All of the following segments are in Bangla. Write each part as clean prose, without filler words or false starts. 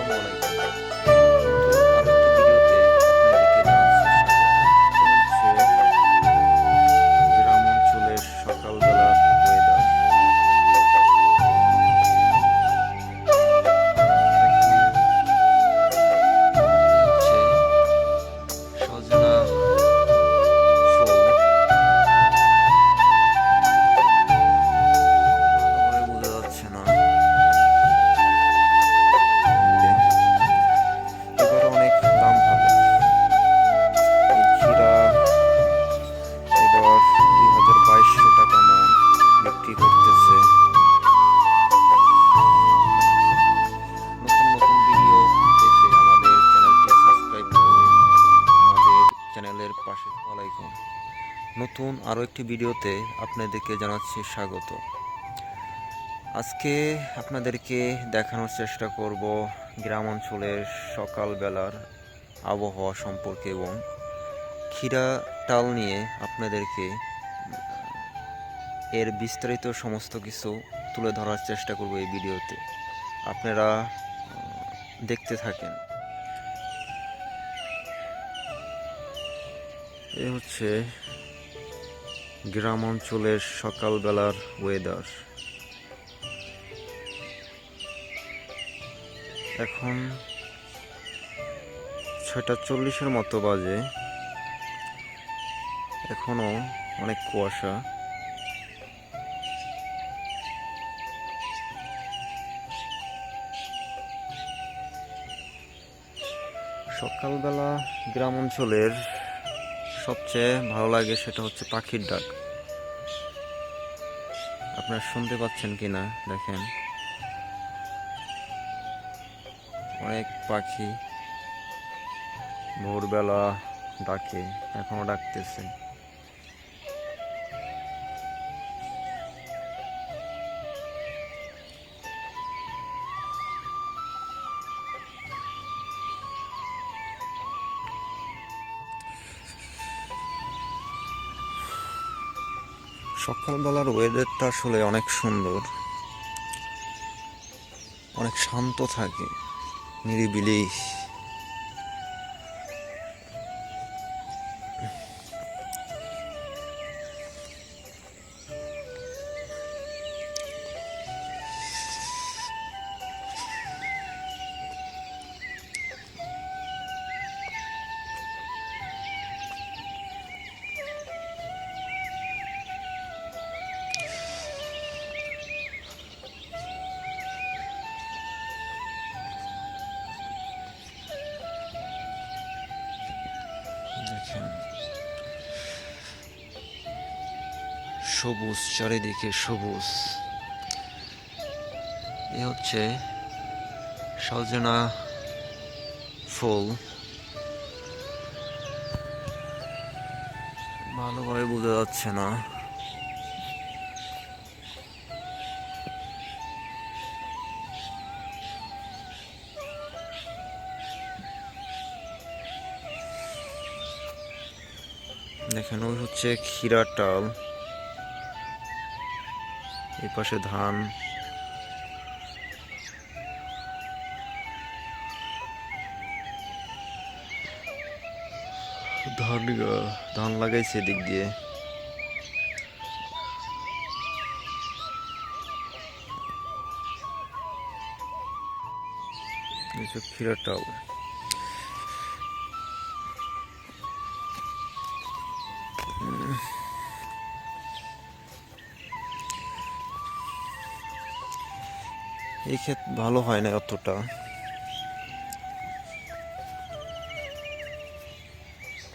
গ্রাম অঞ্চলের সকালবেলার ওয়েদার। সজনা ফুল ভালোভাবে বোঝা যাচ্ছে না, এবার অনেক দাম ভালো। এই ক্ষীরা এবার 2200 টাকা মন বিক্রি করতেছে। নতুন নতুন ভিডিও পেতে আমাদের চ্যানেলটি সাবস্ক্রাইব করে আমাদের চ্যানেলের পাশে আলাইকুম। নতুন আরও একটি ভিডিওতে আপনাদেরকে জানাচ্ছি স্বাগত। আজকে আপনাদেরকে দেখানোর চেষ্টা করব গ্রাম অঞ্চলের সকালবেলার আবহাওয়া সম্পর্কে এবং ক্ষীরা টাল নিয়ে আপনাদেরকে এর বিস্তারিত সমস্ত কিছু তুলে ধরার চেষ্টা করব এই ভিডিওতে। আপনারা দেখতে থাকেন। এ হচ্ছে গ্রাম অঞ্চলের সকালবেলার ওয়েদার। এখন 6:40 মতো বাজে, এখনো অনেক কুয়াশা। সকালবেলা গ্রাম অঞ্চলের সবচেয়ে ভালো লাগে সেটা হচ্ছে পাখির ডাক। আপনারা শুনতে পাচ্ছেন কিনা দেখেন, অনেক পাখি ভোরবেলা ডাকে, এখনো ডাকতেছে। সকালবেলার ওয়েদারটা আসলে অনেক সুন্দর, অনেক শান্ত থাকে, নিরিবিলি। দেখেন সবুজ, চারিদিকে সবুজ। এ হচ্ছে সজনা ফুল, ভালোভাবে বোঝা যাচ্ছে না। দেখেন ওই হচ্ছে ক্ষীরা টাল, এই পাশে ধান। ধান লাগাইছে এদিক দিয়ে। ক্ষীরা টাল, এই ক্ষেত ভালো হয় না অতটা।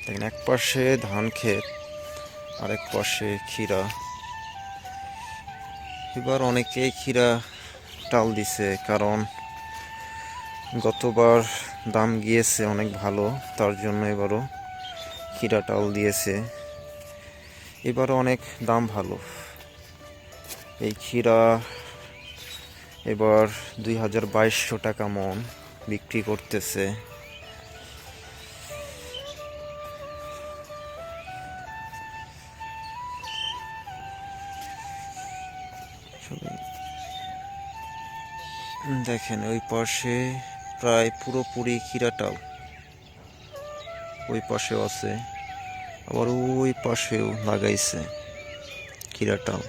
দেখেন এক পাশে ধান ক্ষেত, আরেক পাশে ক্ষীরা। এবার অনেকেই ক্ষীরা টাল দিছে, কারণ গতবার দাম গিয়েছে অনেক ভালো, তার জন্য এবারও ক্ষীরা টাল দিয়েছে। এবারও অনেক দাম ভালো। এই ক্ষীরা এবার 2200 টাকা মন বিক্রি করতেছে। দেখেন ওই পাশে প্রায় পুরোপুরি ক্ষীরাটাও। ওই পাশেও আছে, আবার ওই পাশেও লাগাইছে ক্ষীরাটাও।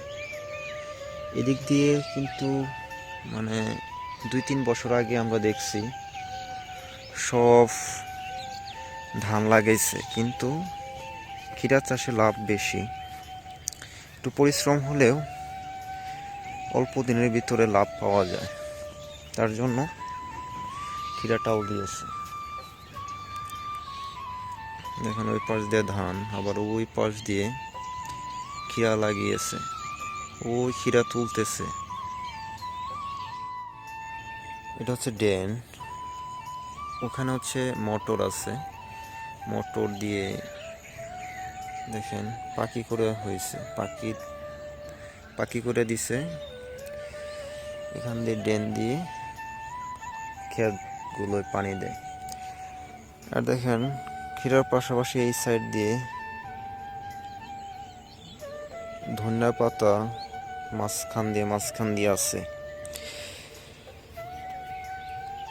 এদিক দিয়ে কিন্তু মানে 2-3 বছর আগে আমরা দেখছি সব ধান লাগাইছে, কিন্তু ক্ষীরা চাষে লাভ বেশি। একটু পরিশ্রম হলেও অল্প দিনের ভিতরে লাভ পাওয়া যায়, তার জন্য ক্ষীরাটাও দিয়েছে। দেখেন ওই পাশ দিয়ে ধান, আবার ওই পাশ দিয়ে ক্ষীরা লাগিয়েছে, ওই ক্ষীরা তুলতেছে। এটা হচ্ছে ড্রেন, ওখানে হচ্ছে মোটর আছে, মোটর দিয়ে দেখেন পাকি করে হয়েছে, পাকি করে দিছে। এখান দিয়ে ড্রেন দিয়ে ক্ষেতগুলোয় পানি দেয়। আর দেখেন ক্ষীরার পাশাপাশি এই সাইড দিয়ে ধনিয়া পাতা মাঝখান দিয়ে আছে।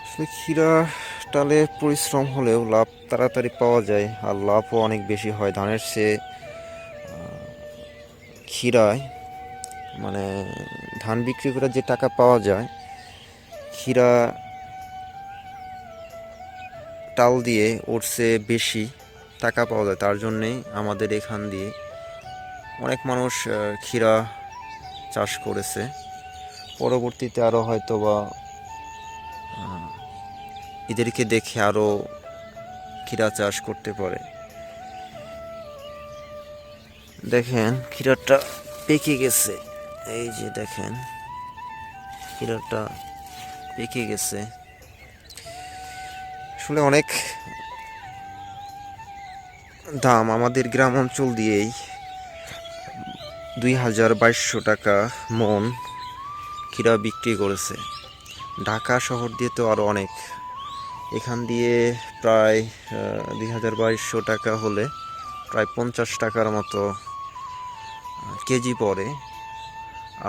আসলে ক্ষীরা টালে পরিশ্রম হলেও লাভ তাড়াতাড়ি পাওয়া যায়, আর লাভও অনেক বেশি হয় ধানের চেয়ে। ক্ষীরায় মানে ধান বিক্রি করে যে টাকা পাওয়া যায়, ক্ষীরা টাল দিয়ে ওর চেয়ে বেশি টাকা পাওয়া যায়। তার জন্যেই আমাদের এখান দিয়ে অনেক মানুষ ক্ষীরা চাষ করেছে। পরবর্তীতে আরও হয়তো বা এদেরকে দেখে আরও ক্ষীরা চাষ করতে পারে। দেখেন ক্ষীরাটা পেকে গেছে, এই যে দেখেন ক্ষীরাটা পেকে গেছে। আসলে অনেক দাম, আমাদের গ্রাম অঞ্চল দিয়েই 2200 টাকা মন ক্ষীরা বিক্রি করেছে। ঢাকা শহর দিয়ে তো আরও অনেক, এখান দিয়ে প্রায় 2200 টাকা হলে প্রায় 50 টাকার মতো কেজি পড়ে।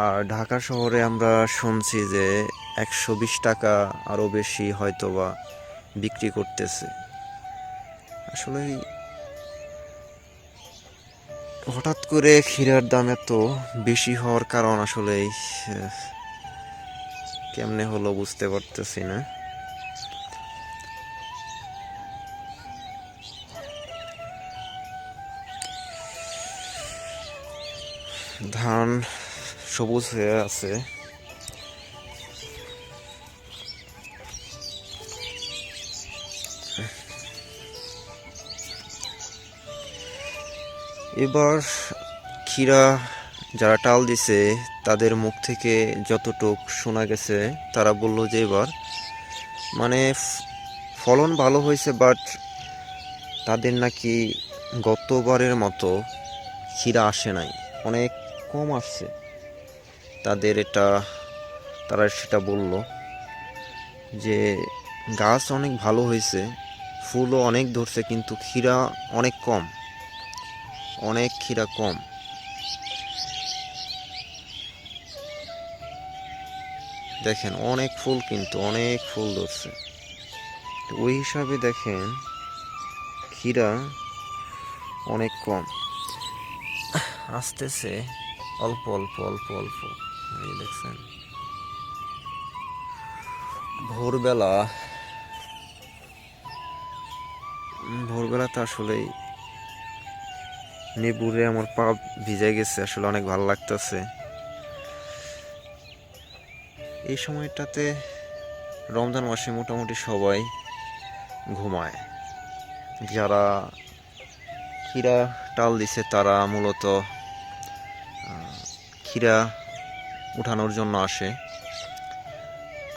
আর ঢাকা শহরে আমরা শুনছি যে 120 টাকা আরও বেশি হয়তো বা বিক্রি করতেছে। আসলে হঠাৎ করে ক্ষীরার দাম এত বেশি হওয়ার কারণ আসলে কেমনে হলো বুঝতে পারতেছি না। ধান সবুজ হয়ে আছে, এবার ক্ষীরা যারা টাল দিছে তাদের মুখ থেকে যতটুক শোনা গেছে, তারা বলল যে এবার মানে ফলন ভালো হয়েছে, বাট তাদের নাকি গতবারের মতো ক্ষীরা আসে নাই, অনেক কম আসছে তাদের। তারা সেটা বলল যে গাছ অনেক ভালো হয়েছে, ফুলও অনেক ধরছে, কিন্তু ক্ষীরা অনেক কম, অনেক ক্ষীরা কম। দেখেন অনেক ফুল, কিন্তু অনেক ফুল ধরছে, ওই হিসাবে দেখেন ক্ষীরা অনেক কম আসতেছে, অল্প অল্প অল্প অল্প। এই দেখছেন ভোরবেলা তো আসলেই নেবুরে আমার পা ভিজে গেছে, আসলে অনেক ভালো লাগতেছে। এই সময়টাতে রমজান মাসে মোটামুটি সবাই ঘুমায়। যারা ক্ষীরা টাল দিছে তারা মূলত ক্ষীরা উঠানোর জন্য আসে।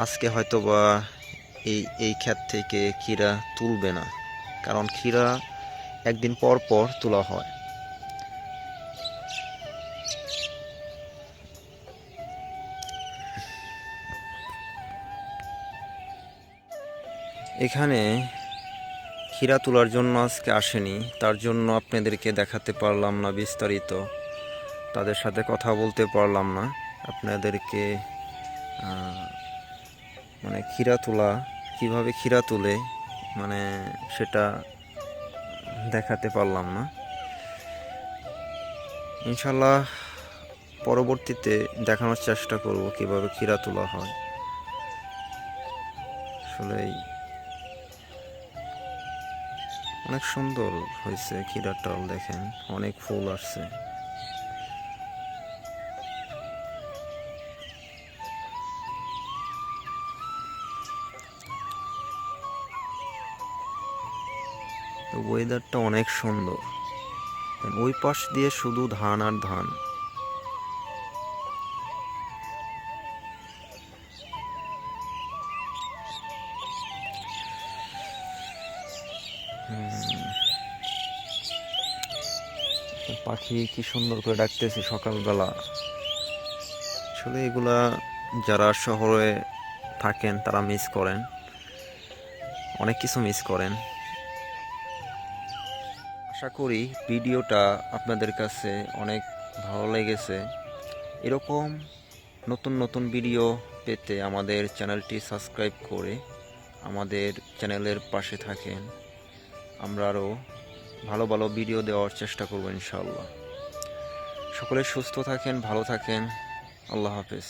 আজকে হয়তো বা এই ক্ষেত থেকে ক্ষীরা তুলবে না, কারণ ক্ষীরা একদিন পর পর তোলা হয়। এখানে ক্ষীরা তোলার জন্য আজকে আসেনি, তার জন্য আপনাদেরকে দেখাতে পারলাম না বিস্তারিত, তাদের সাথে কথা বলতে পারলাম না। আপনাদেরকে মানে ক্ষীরা তোলা কিভাবে ক্ষীরা তুলে মানে সেটা দেখাতে পারলাম না। ইনশাল্লাহ পরবর্তীতে দেখানোর চেষ্টা করব কিভাবে ক্ষীরা তোলা হয়। আসলেই অনেক সুন্দর হয়েছে ক্ষীরাটাও, দেখেন অনেক ফুল আসছে। তো ওয়েদারটা অনেক সুন্দর, ওই পাশ দিয়ে শুধু ধান আর ধান। পাখি কি সুন্দর করে ডাকতেছে সকালবেলা। আসলে এগুলা যারা শহরে থাকেন তারা মিস করেন, অনেক কিছু মিস করেন। আশা করি ভিডিওটা আপনাদের কাছে অনেক ভালো লেগেছে। এরকম নতুন নতুন ভিডিও পেতে আমাদের চ্যানেলটি সাবস্ক্রাইব করে আমাদের চ্যানেলের পাশে থাকেন। আমরা আরও ভালো ভালো ভিডিও দেওয়ার চেষ্টা করব ইনশাআল্লাহ। সকলে সুস্থ থাকেন, ভালো থাকেন। আল্লাহ হাফেজ।